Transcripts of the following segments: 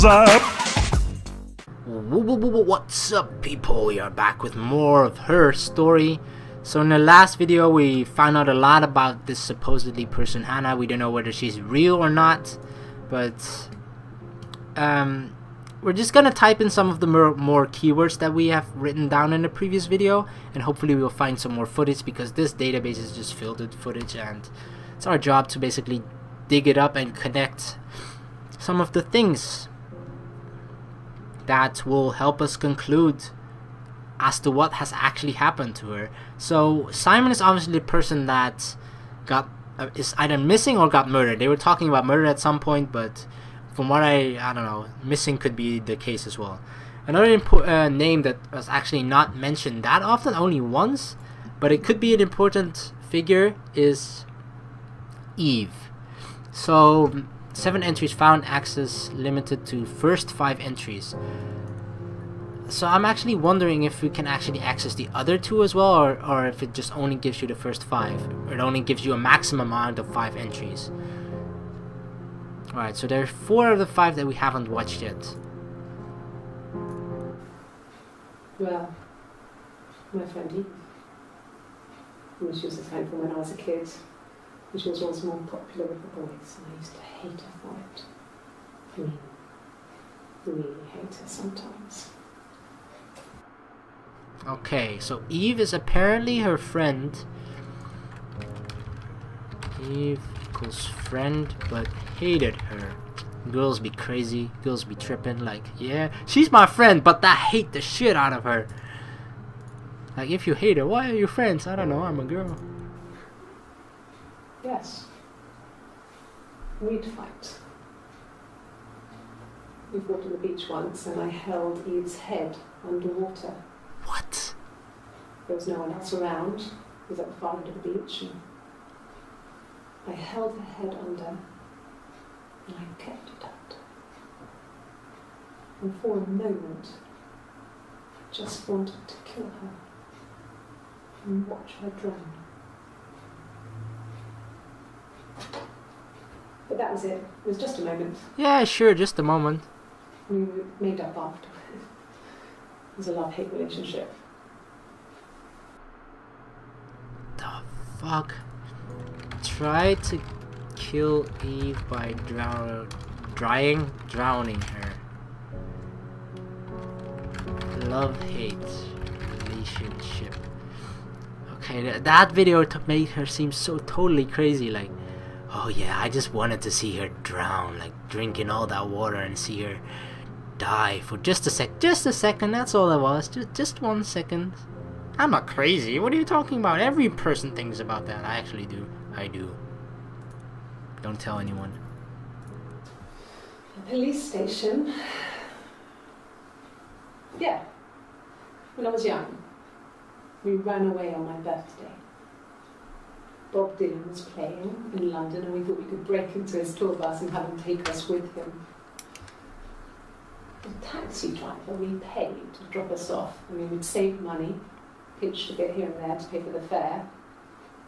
up? What's up, people? We are back with more of her story. So in the last video we found out a lot about this supposedly person Hannah. We don't know whether she's real or not, but we're just gonna type in some of the more keywords that we have written down in the previous video, and hopefully we'll find some more footage, because this database is just filled with footage and it's our job to basically dig it up and connect some of the things that will help us conclude as to what has actually happened to her. So Simon is obviously the person that got is either missing or got murdered. They were talking about murder at some point, but from what I don't know, missing could be the case as well. Another name that was actually not mentioned that often, only once, but it could be an important figure, is Eve. So 7 entries found, access limited to first 5 entries. So I'm actually wondering if we can actually access the other 2 as well, or if it just only gives you the first 5. It only gives you a maximum amount of 5 entries. Alright, so there are 4 of the 5 that we haven't watched yet. Well, my friend Eve. She was a friend from when I was a kid. And she was always more popular with the boys, and I used to hate her for it. I mean, really hate her sometimes. Okay, so Eve is apparently her friend. Eve equals friend, but hated her. Girls be crazy, girls be tripping, like, yeah, she's my friend, but I hate the shit out of her. Like, if you hate her, why are you friends? I don't know, I'm a girl. Yes. We'd fight. We fought on the beach once, and I held Eve's head underwater. What? There was no one else around. It was at the far end of the beach, and I held her head under, and I kept it out. And for a moment, I just wanted to kill her and watch her drown. But that was it. It was just a moment. Yeah, sure, just a moment. We were made up after. It was a love-hate relationship. The fuck? Try to kill Eve by drowning her. Love-hate relationship. Okay, that video made her seem so totally crazy, like, oh yeah, I just wanted to see her drown, like drinking all that water and see her die for just a second, that's all it was, just 1 second. I'm not crazy, what are you talking about? Every person thinks about that. I actually do. I do. Don't tell anyone. The police station. Yeah. When I was young, we ran away on my birthday. Bob Dylan was playing in London, and we thought we could break into his tour bus and have him take us with him. The taxi driver we paid to drop us off. I mean, we'd saved money, pitched a bit here and there to pay for the fare.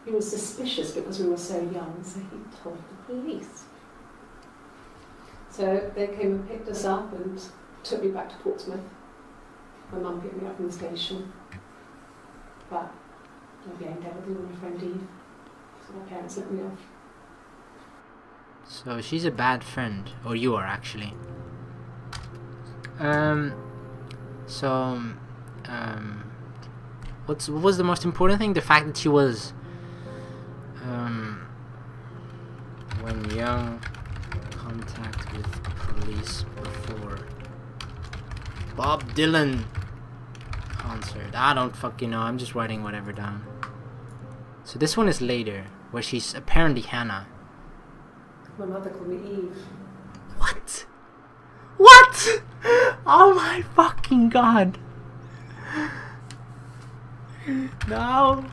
He was suspicious because we were so young, so he told the police. So they came and picked us up and took me back to Portsmouth. My mum picked me up from the station. But I blamed everything on my friend Eve. So my parents let me off. So she's a bad friend, or you are actually. What was the most important thing? The fact that she was, when young, contact with police before Bob Dylan concert. I don't fucking know, I'm just writing whatever down. So this one is later, where she's apparently Hannah. My mother called me Eve. What? What? Oh my fucking god. Now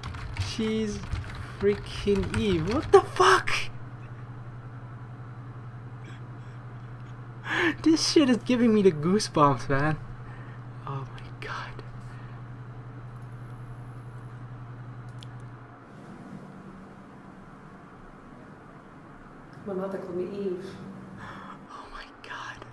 she's freaking Eve. What the fuck? This shit is giving me the goosebumps, man. Oh my god. My mother called me Eve. Oh my god.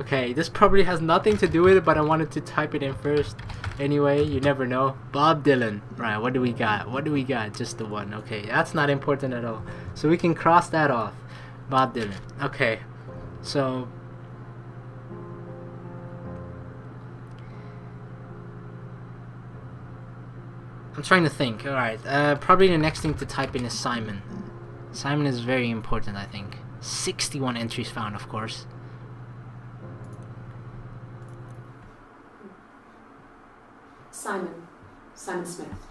Okay, this probably has nothing to do with it, but I wanted to type it in first. Anyway, you never know. Bob Dylan. Right, what do we got? What do we got? Just the one. Okay, that's not important at all. So we can cross that off. Bob Dylan. Okay, so... I'm trying to think. Alright, probably the next thing to type in is Simon. Simon is very important, I think. 61 entries found, of course. Simon Smith.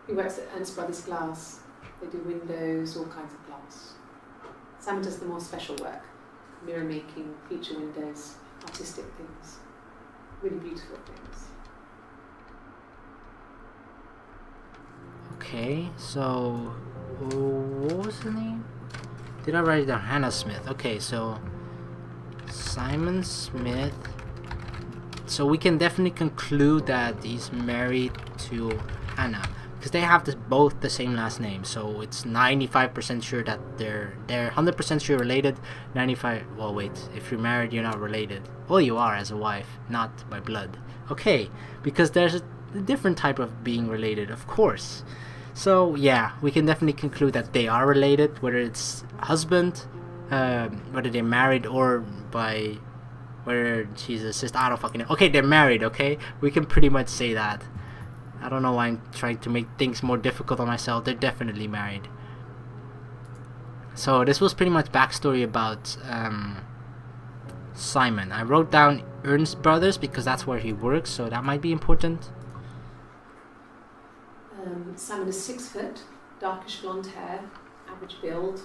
He works at Ernst Brothers Glass. They do windows, all kinds of glass. Simon does the more special work. Mirror making, feature windows, artistic things. Really beautiful things. Okay, so... what was the name? Did I write it down? Hannah Smith. Okay, so... Simon Smith... So we can definitely conclude that he's married to Hannah, because they have both the same last name. So it's 95% sure that they're 100% sure related. 95. Well, wait. If you're married, you're not related. Well, you are as a wife, not by blood. Okay, because there's a different type of being related, of course. So yeah, we can definitely conclude that they are related, whether it's husband, whether they're married, or by. Where she's a sister, I don't fucking know. Okay, they're married, okay? We can pretty much say that. I don't know why I'm trying to make things more difficult on myself. They're definitely married. So this was pretty much backstory about Simon. I wrote down Ernst Brothers because that's where he works, so that might be important. Simon is 6 foot, darkish blonde hair, average build.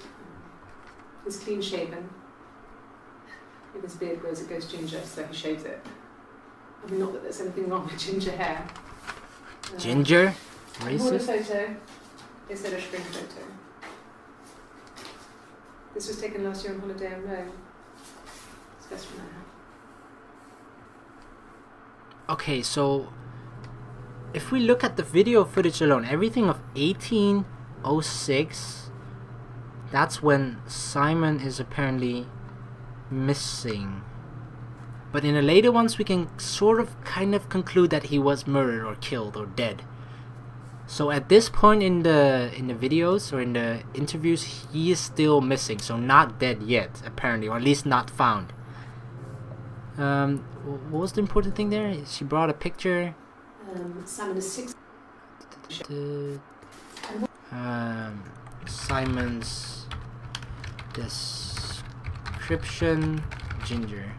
He's clean shaven. If his beard grows, it goes ginger, so he shaves it. I mean, not that there's anything wrong with ginger hair. Ginger? Racist? Racist? Instead of spring photo. This was taken last year on holiday in Rome. It's best from there. Okay, so if we look at the video footage alone, everything of 1806, that's when Simon is apparently missing. But in the later ones we can sort of kind of conclude that he was murdered or killed or dead. So at this point in the videos or in the interviews, he is still missing, so not dead yet apparently, or at least not found. What was the important thing there? She brought a picture. Simon is 6. Simon's description, ginger.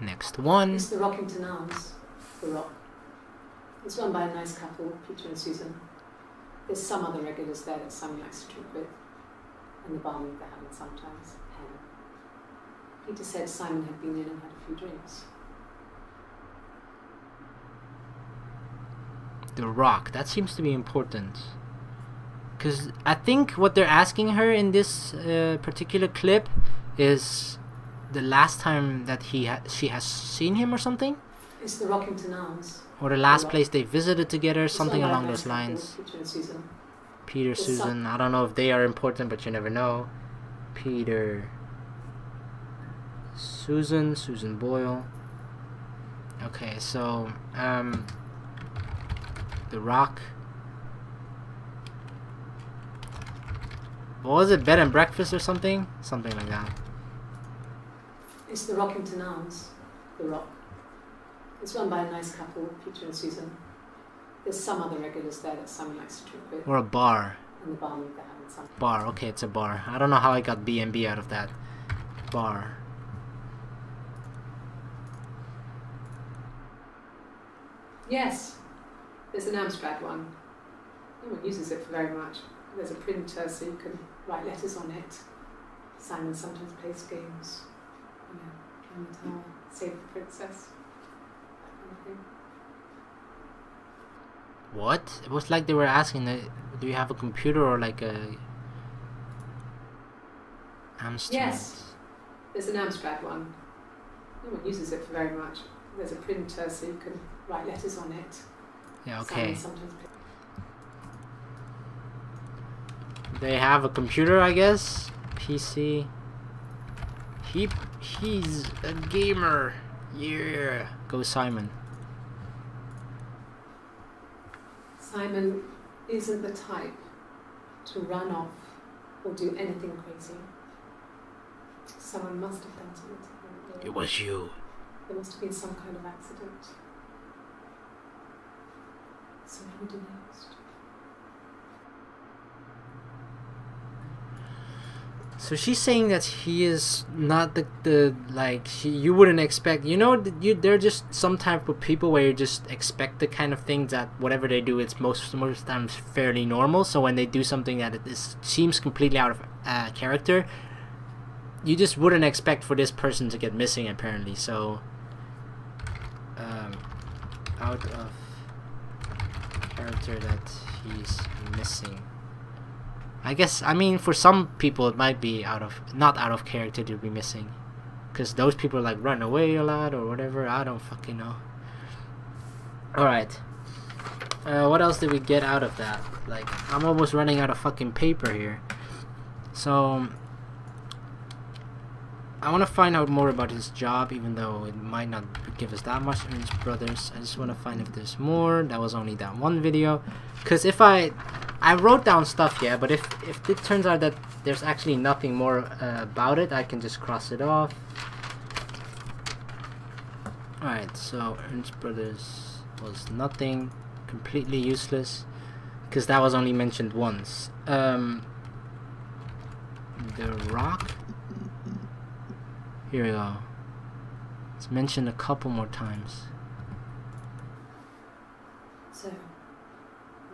Next one. It's the Rockington Arms, the Rock. It's run by a nice couple, Peter and Susan. There's some other regulars there that Simon likes to drink with, and the barmaid they're having sometimes, Helen. Peter said Simon had been in and had a few drinks. The Rock, that seems to be important. Because I think what they're asking her in this particular clip is the last time that she has seen him or something? It's the Rockington Arms. Or the last place they visited together, something along nice those lines. Peter and Susan. Peter, Susan, I don't know if they are important, but you never know. Peter, Susan Boyle. Okay, so, The Rock. What was it, bed and breakfast or something? Something like that. It's the Rockington Arms, the Rock. It's run by a nice couple, Peter and Susan. There's some other regulars there that Simon likes to drink with. Or a bar. And the barmaid they're having some. Bar, okay, it's a bar. I don't know how I got B&B out of that. Bar. Yes, there's an Amstrad one. No one uses it for very much. There's a printer so you can write letters on it. Simon sometimes plays games. You know, on the tower, Save the Princess. That kind of thing. What? It was like they were asking, do you have a computer or like a... Amstrad? Yes, there's an Amstrad one. No one uses it for very much. There's a printer so you can write letters on it. Yeah, okay. Simon sometimes plays. They have a computer, I guess. PC. He's a gamer. Yeah. Go Simon. Simon isn't the type to run off or do anything crazy. Someone must have done something to him. It was you. There must have been some kind of accident. So he denounced. So she's saying that he is not the like you wouldn't expect. You know, they're just some type of people where you just expect the kind of thing that whatever they do, it's most times fairly normal. So when they do something that seems completely out of character, you just wouldn't expect for this person to get missing apparently. So out of character that he's missing. I guess, I mean, for some people it might be not out of character to be missing, because those people like run away a lot or whatever. I don't fucking know. Alright, what else did we get out of that? Like, I'm almost running out of fucking paper here. So I want to find out more about his job, even though it might not give us that much in his brothers. I just want to find if there's more. That was only that one video, because if I wrote down stuff, yeah, but if it turns out that there's actually nothing more about it, I can just cross it off. Alright, so Ernst Brothers was nothing, completely useless, because that was only mentioned once. The Rock, here we go. It's mentioned a couple more times. So, it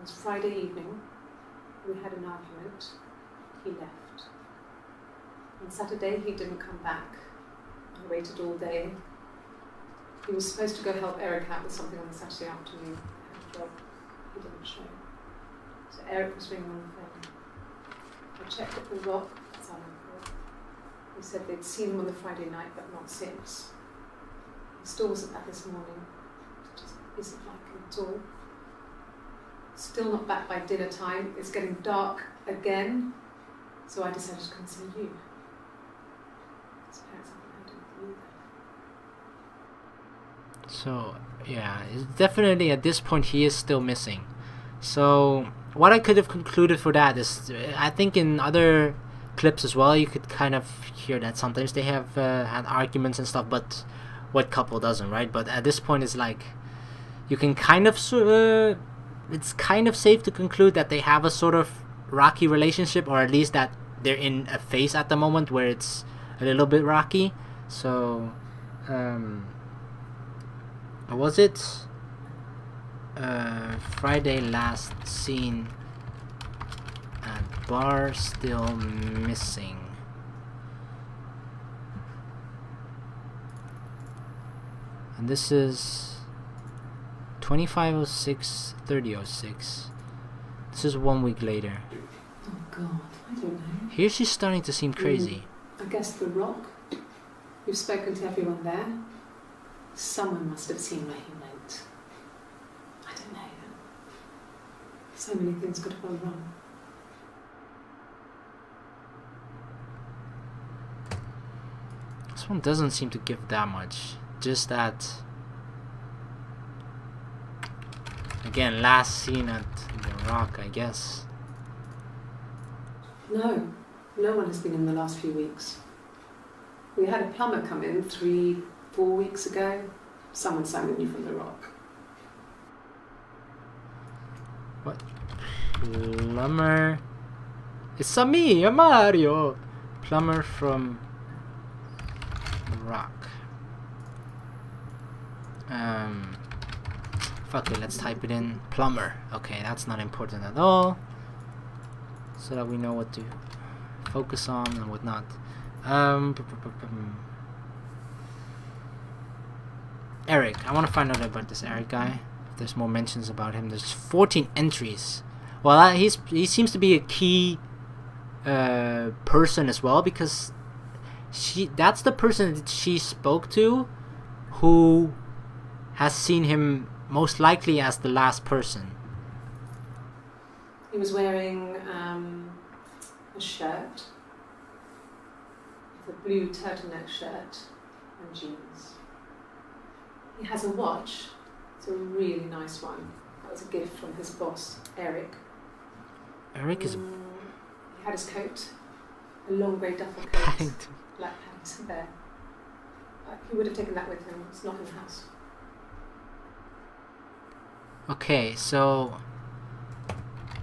was Friday evening. We had an argument. He left. On Saturday, he didn't come back. I waited all day. He was supposed to go help Eric out with something on the Saturday afternoon. He had a job. He didn't show. So Eric was ringing on the phone. I checked at the Rock. He said they'd seen him on the Friday night, but not since. He still wasn't back this morning. It just isn't like him at all. Still not back by dinner time. It's getting dark again. So I decided to come and see you. His parents haven't heard anything either. So, yeah, it's definitely at this point he is still missing. So, what I could have concluded for that is, I think in other clips as well, you could kind of hear that sometimes they have had arguments and stuff, but what couple doesn't, right? But at this point, it's like you can kind of it's kind of safe to conclude that they have a sort of rocky relationship, or at least that they're in a phase at the moment where it's a little bit rocky. So was it Friday last seen at bar, still missing? And this is 2506 3006. This is 1 week later. Oh God, I don't know. Here she's starting to seem crazy. I guess the Rock. You've spoken to everyone there. Someone must have seen where he went. I don't know. So many things could have gone wrong. This one doesn't seem to give that much. Just that, again, last seen at the Rock, I guess. No one has been in the last few weeks. We had a plumber come in 3-4 weeks ago. Someone sang you from the Rock. What? Plumber? It's a me, a Mario! Plumber from the Rock. Fuck it, let's type it in. Plumber. Okay, that's not important at all. So that we know what to focus on and what not. Eric. I want to find out about this Eric guy. If there's more mentions about him. There's 14 entries. Well, he seems to be a key person as well, because that's the person that she spoke to, who has seen him most likely as the last person. He was wearing a shirt with a blue turtleneck shirt and jeans. He has a watch. It's a really nice one. That was a gift from his boss, Eric. Eric is... He had his coat, a long grey duffel coat, Paddington. black Paddington there. He would have taken that with him. It's not in the house. Okay, so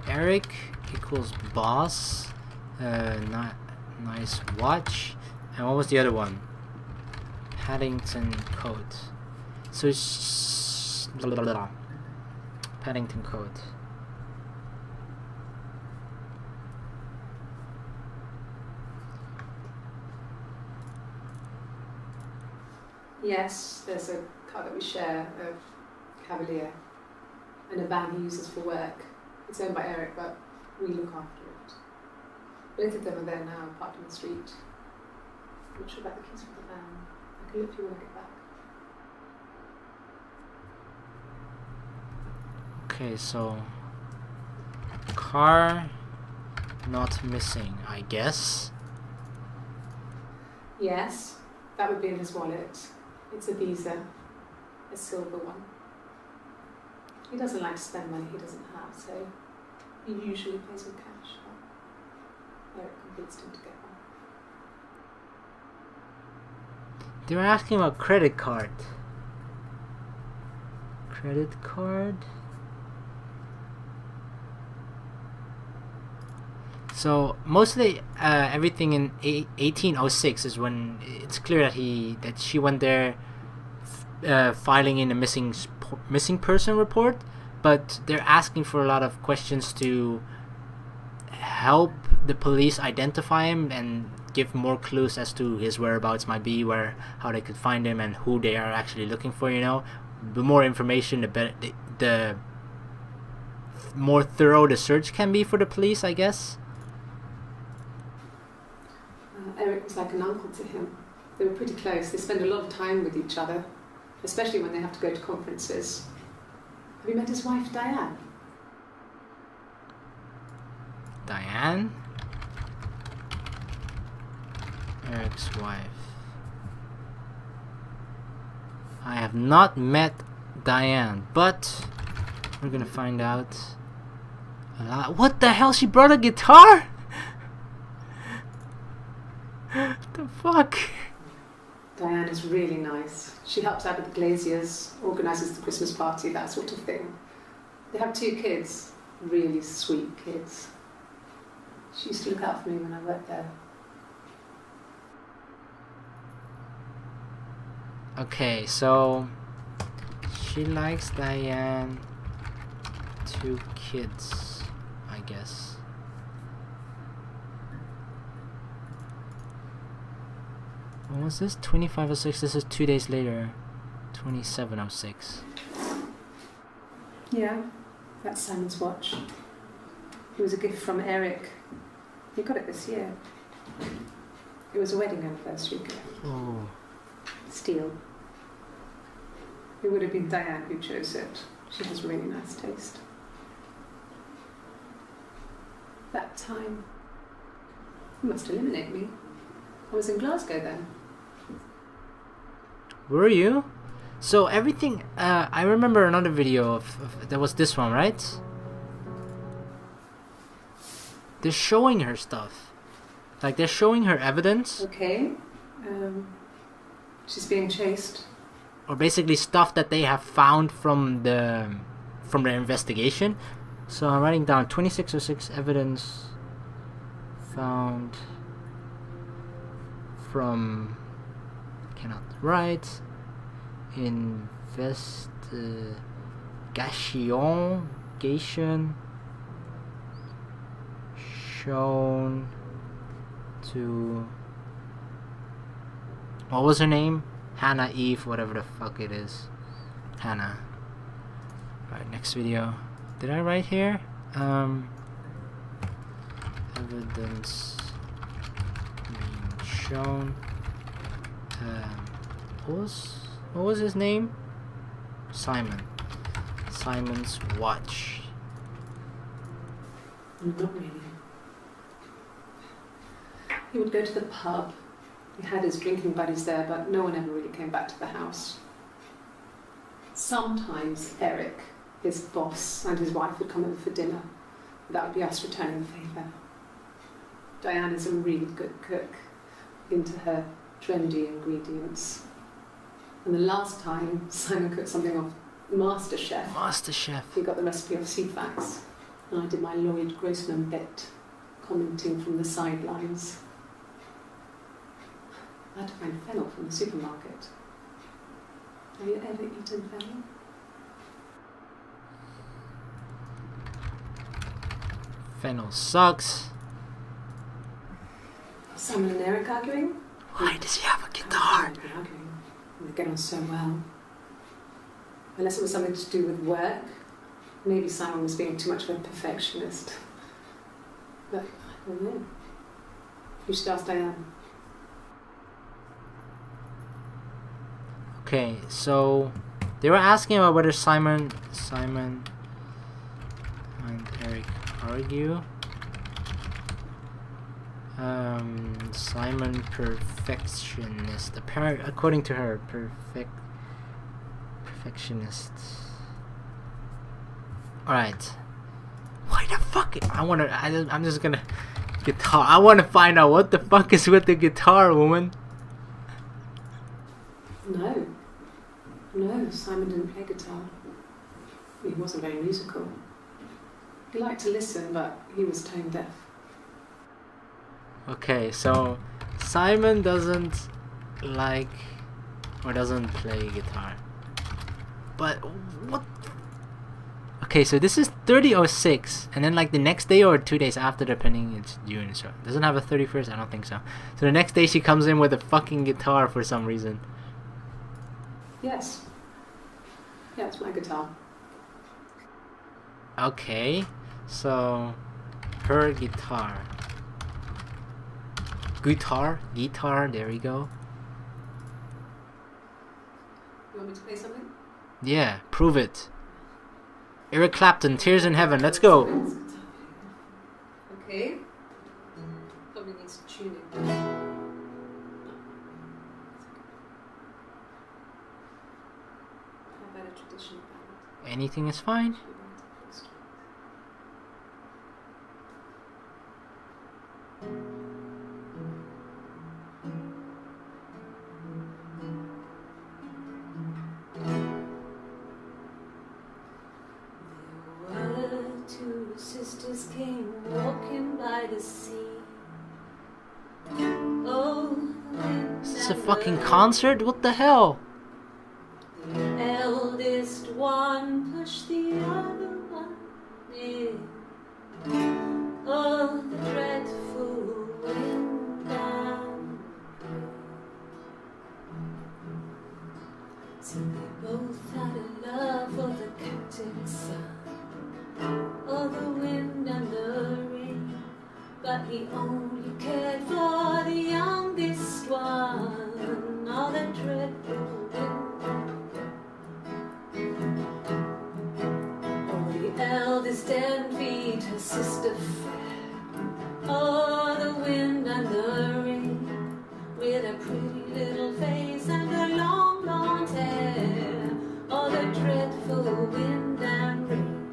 Eric equals boss, nice watch, and what was the other one? Paddington coat. So it's Paddington coat. Yes, there's a car that we share, a Cavalier, and a van he uses for work. It's owned by Eric, but we look after it. Both of them are there now, parked in the street. I'm not sure about the keys for the van. I can look for you when I get back. Okay, so car not missing, I guess. Yes, that would be in his wallet. It's a Visa, a silver one. He doesn't like to spend money he doesn't have, so he usually pays with cash. But Eric convinced him to get one. They were asking about credit card. Credit card? So most of the everything in 1806 is when it's clear that she went there filing in a missing person report, but they're asking for a lot of questions to help the police identify him and give more clues as to his whereabouts might be, how they could find him and who they are actually looking for. You know, the more information, the better, the more thorough the search can be for the police, I guess. Eric was like an uncle to him. They were pretty close. They spend a lot of time with each other, especially when they have to go to conferences. Have you met his wife, Diane? Diane? Eric's wife. I have not met Diane, but we're gonna find out a lot. What the hell? She brought a guitar? The fuck? Diane is really nice. She helps out with the Glaziers, organises the Christmas party, that sort of thing. They have 2 kids, really sweet kids. She used to look out for me when I worked there. Okay, so she likes Diane, 2 kids, I guess. When was this? 2506. This is 2 days later. 2706. Yeah, that's Simon's watch. It was a gift from Eric. He got it this year. It was a wedding anniversary gift. Oh. Steel. It would have been Diane who chose it. She has really nice taste. That time, you must eliminate me. I was in Glasgow then. Were you? So everything, I remember another video of there was this one, right? They're showing her stuff. Like, they're showing her evidence. Okay. She's being chased. Or basically stuff that they have found from their investigation. So I'm writing down 2606 evidence found from, cannot write, investigation shown to, what was her name? Hannah Eve, whatever the fuck it is. Hannah. Alright, next video. Did I write here? Evidence being shown. What was his name? Simon. Simon's watch. Not really. He would go to the pub He had his drinking buddies there, but no one ever really came back to the house. Sometimes Eric, his boss, and his wife would come over for dinner. That would be us returning the favour. Diane is a really good cook, into her trendy ingredients. And the last time Simon cooked something off MasterChef, he got the recipe off Ceefax, and I did my Lloyd Grossman bit, commenting from the sidelines. I had to find fennel from the supermarket. Have you ever eaten fennel? Fennel sucks. Simon and Eric arguing? Why does he have a guitar? They get on so well. Unless it was something to do with work. Maybe Simon was being too much of a perfectionist. But I don't know. You should ask Diane. Okay, so they were asking about whether Simon and Eric argue. Simon perfectionist. Apparently, according to her, perfectionist. All right. Why the fuck? I'm just gonna guitar. I want to find out what the fuck is with the guitar, woman. No, Simon didn't play guitar. He wasn't very musical. He liked to listen, but he was tone deaf. Okay, so Simon doesn't like or doesn't play guitar. But what? Okay, so this is 30/06, and then like the next day or 2 days after, depending, it's June, so it doesn't have a 31st, I don't think so. So the next day she comes in with a fucking guitar for some reason. Yes. Yeah, it's my guitar. Okay, so her guitar. Guitar, there we go. You want me to play something? Yeah, prove it. Eric Clapton, Tears in Heaven, let's go. Okay. Probably needs tuning. Anything is fine. There were two sisters came walking by the sea. Oh, is this a fucking concert? What the hell? The eldest one pushed the other one in. Oh, the dreadful wind and rain. So they both had a love for the captain's son. Oh, the wind and the rain. But he only cared for the youngest one. Oh, the dreadful wind and rain. Oh, the eldest envied her sister fair. Oh, the wind and the rain, with a pretty little face and her long blonde hair. Oh, the dreadful wind and rain.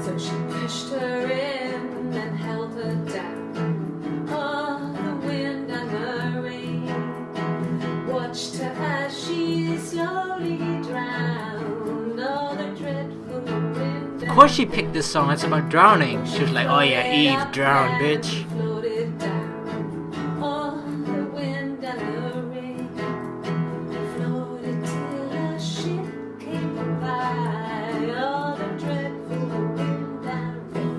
So she pushed her in and held her down. Oh, the wind and the rain watched her as she slowly drowned. Oh, the dreadful wind. Of course she picked this song, it's about drowning. She was like, oh yeah, Eve, drown, bitch. Floated down. Oh, the wind and the rain floated till a ship came by. Oh, the dreadful wind and rain.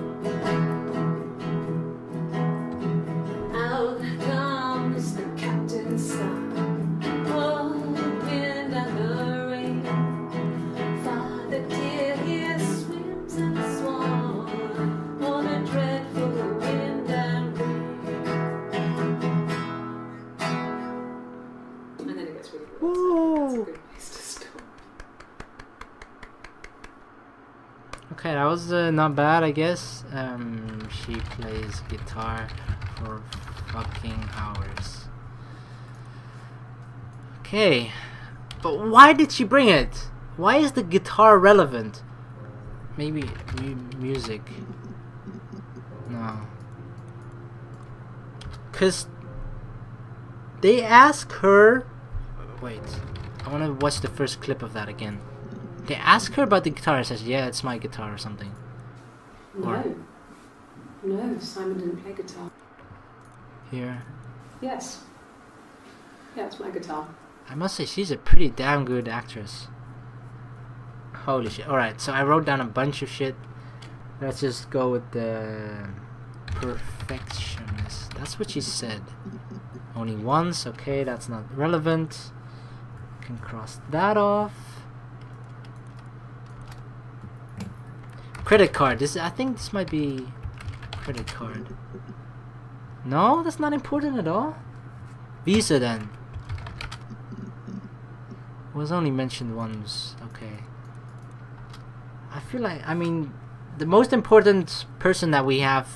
Out comes the captain's son. Oh, the wind and the rain. Father dear, here swims and swan. Oh, the dreadful wind and rain. And then it gets really good. So that's a good place to stop. Okay, that was not bad, I guess. She plays guitar for fucking hours. Okay. But why did she bring it? Why is the guitar relevant? Maybe music. No. Cause they ask her. Wait, I wanna watch the first clip of that again. They ask her about the guitar. Says, "Yeah, it's my guitar" or something. No. No, Simon didn't play guitar. Here. Yes. Yeah, it's my guitar. I must say, she's a pretty damn good actress. Holy shit. Alright, so I wrote down a bunch of shit. Let's just go with the perfectionist. That's what she said. Only once. Okay, that's not relevant. Can cross that off. Credit card. I think this might be credit card. No, that's not important at all. Visa then. Was only mentioned once. Okay. I feel like, I mean, the most important person that we have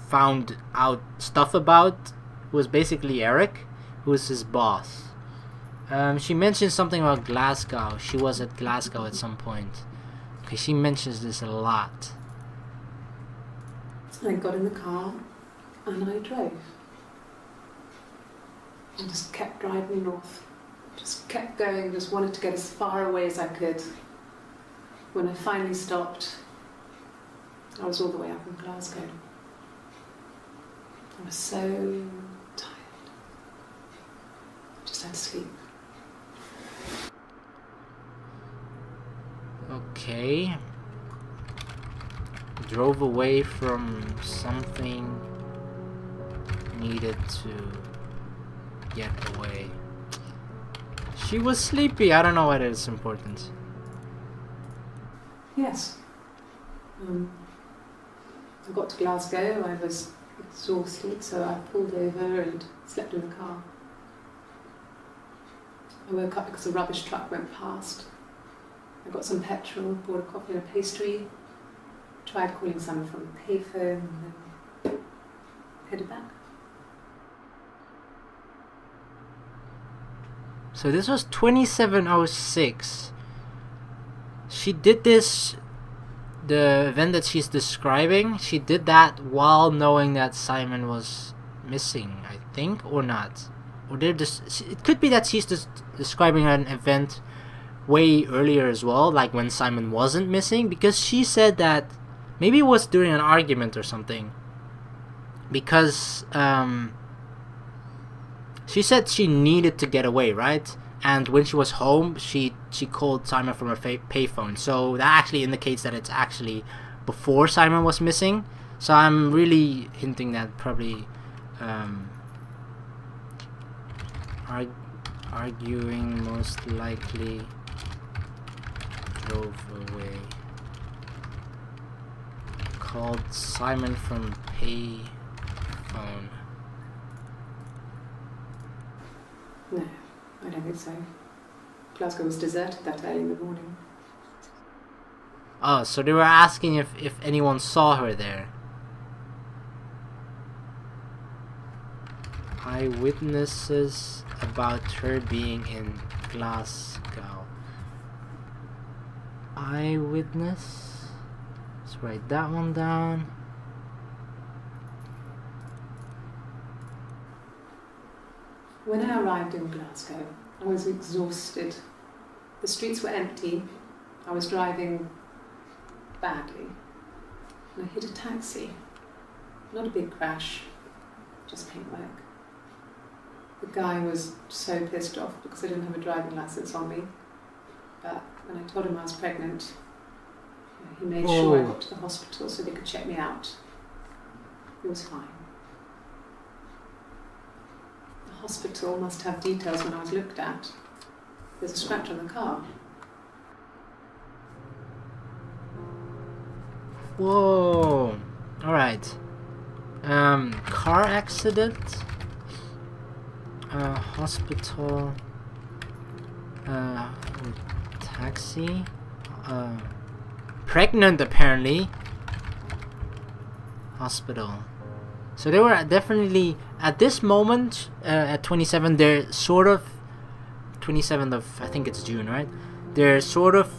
found out stuff about was basically Eric, who is his boss. She mentioned something about Glasgow. She was at Glasgow at some point. Okay, she mentions this a lot. I got in the car and I drove. I just kept driving north. Just kept going, just wanted to get as far away as I could. When I finally stopped, I was all the way up in Glasgow. I was so tired. I just had to sleep. Okay. Drove away from something. Needed to get away. She was sleepy. I don't know whether it's important. Yes. I got to Glasgow. I was exhausted, so I pulled over and slept in the car. I woke up because a rubbish truck went past. I got some petrol, bought a coffee and a pastry, tried calling someone from the payphone, and then headed back. So this was 2706. She did this, the event that she's describing, she did that while knowing that Simon was missing, I think, or not. Or they're just, it could be that she's just describing an event way earlier as well, like when Simon wasn't missing, because she said that maybe it was during an argument or something, because she said she needed to get away, right? And when she was home, she called Simon from her payphone, so that actually indicates that it's actually before Simon was missing. So I'm really hinting that probably arguing most likely drove away. Called Simon from payphone. No, I don't think so. Glasgow was deserted that early in the morning. Oh, so they were asking if anyone saw her there. Eyewitnesses about her being in Glasgow. Eyewitness. Let's write that one down. When I arrived in Glasgow, I was exhausted. The streets were empty. I was driving badly. And I hit a taxi. Not a big crash, just paintwork. The guy was so pissed off because I didn't have a driving license on me. But when I told him I was pregnant, he made sure I got to the hospital so they could check me out. It was fine. The hospital must have details when I was looked at. There's a scratch on the car. Whoa. Alright. Car accident. Hospital. Taxi. Pregnant apparently. Hospital. So they were definitely at this moment at 27. They're sort of 27th of, I think it's June, right? They're sort of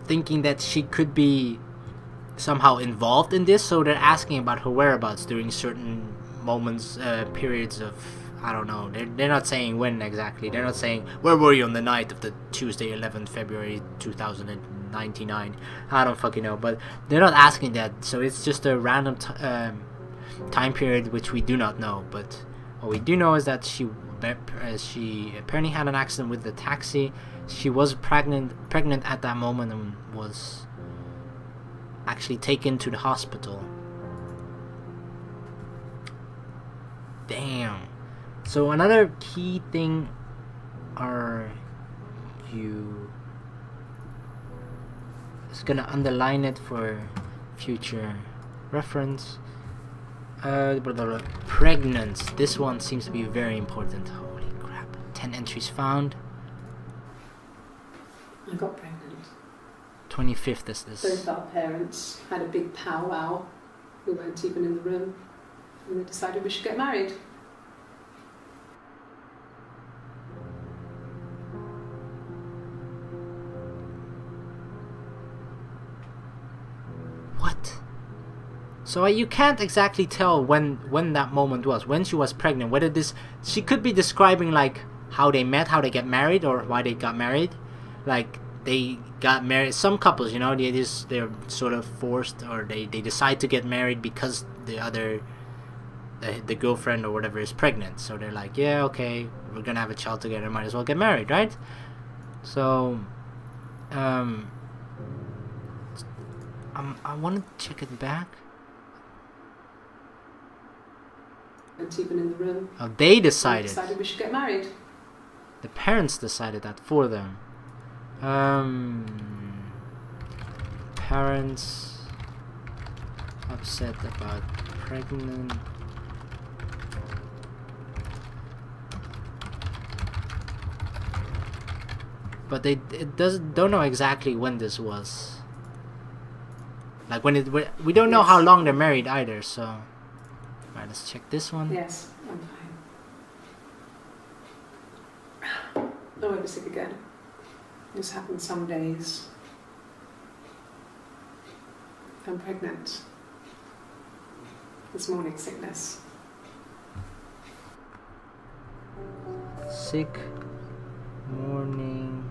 thinking that she could be somehow involved in this, so they're asking about her whereabouts during certain moments, periods of, I don't know. They're not saying when exactly. They're not saying where were you on the night of the Tuesday 11th February 2099. I don't fucking know, but they're not asking that. So it's just a random time period which we do not know. But what we do know is that she apparently had an accident with the taxi. She was pregnant at that moment and was actually taken to the hospital. Damn. So another key thing are you just gonna underline it for future reference. Pregnant. This one seems to be very important. Holy crap. 10 entries found. I got pregnant. 25th is this. Both our parents had a big powwow. We weren't even in the room. And they decided we should get married. What? So you can't exactly tell when that moment was, when she was pregnant. Whether this, she could be describing like how they met, how they get married, or why they got married. Like they got married. Some couples, you know, they're sort of forced, or they decide to get married because the other, the girlfriend or whatever is pregnant. So they're like, yeah, okay, we're gonna have a child together, might as well get married, right? So, I want to check it back. And even in the room. Oh, they decided. We decided we should get married. The parents decided that for them. Parents upset about pregnant. But don't know exactly when this was. Like we don't know how long they're married either, so. Alright, let's check this one. Yes, I'm fine. Oh, I was sick again. This happens some days. I'm pregnant. This morning sickness. Sick morning.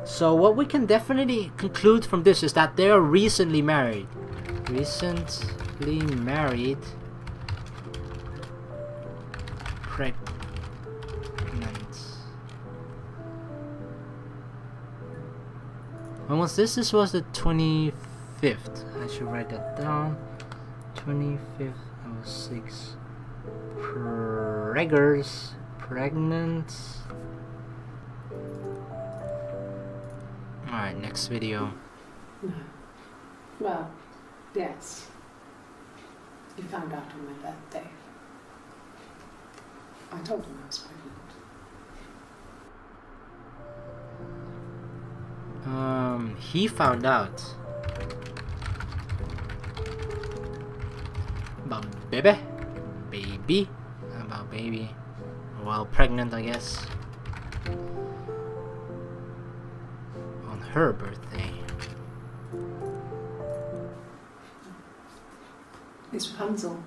So what we can definitely conclude from this is that they are recently married. Recently married. Pregnant. When was this? This was the 25th. I should write that down. 25th. 06. Pregnant. Alright, next video. No. Well, yes. You found out on my birthday. I told him I was pregnant. He found out about baby, about baby, while pregnant, I guess, on her birthday. It's Rapunzel.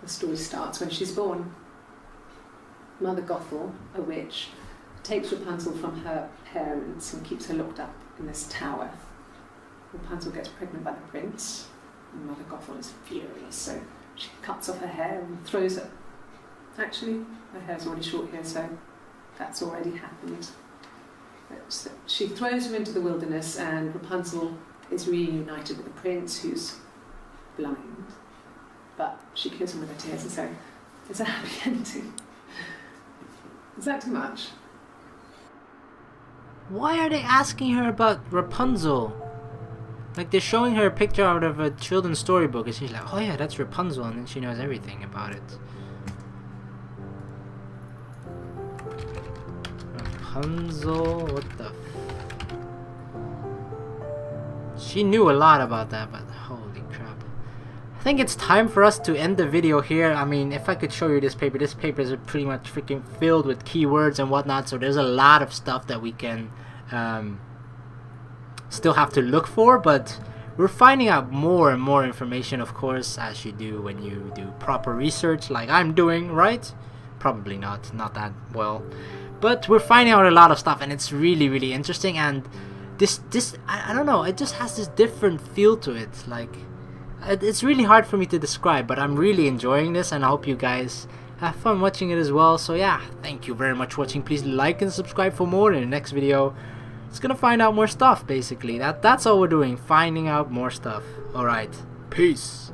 The story starts when she's born. Mother Gothel, a witch, takes Rapunzel from her parents and keeps her locked up in this tower. Rapunzel gets pregnant by the prince, and Mother Gothel is furious, so she cuts off her hair and throws her. Actually, her hair's already short here, so that's already happened. So she throws her into the wilderness, and Rapunzel is reunited with the prince, who's blind. But she kills him with her tears, and so it's a happy ending. Is that too much? Why are they asking her about Rapunzel? Like, they're showing her a picture out of a children's storybook, and she's like, oh yeah, that's Rapunzel, and then she knows everything about it. Rapunzel, what the She knew a lot about that, but holy crap. I think it's time for us to end the video here. I mean, if I could show you this paper is pretty much freaking filled with keywords and whatnot, so there's a lot of stuff that we can still have to look for, but we're finding out more and more information, of course, as you do when you do proper research like I'm doing, right? Probably not that well, but we're finding out a lot of stuff, and it's really, really interesting. And this I don't know, it just has this different feel to it. Like, it's really hard for me to describe, but I'm really enjoying this, and I hope you guys have fun watching it as well. So yeah, thank you very much for watching. Please like and subscribe for more. In the next video, it's gonna find out more stuff. Basically, that's all we're doing, finding out more stuff. All right, peace.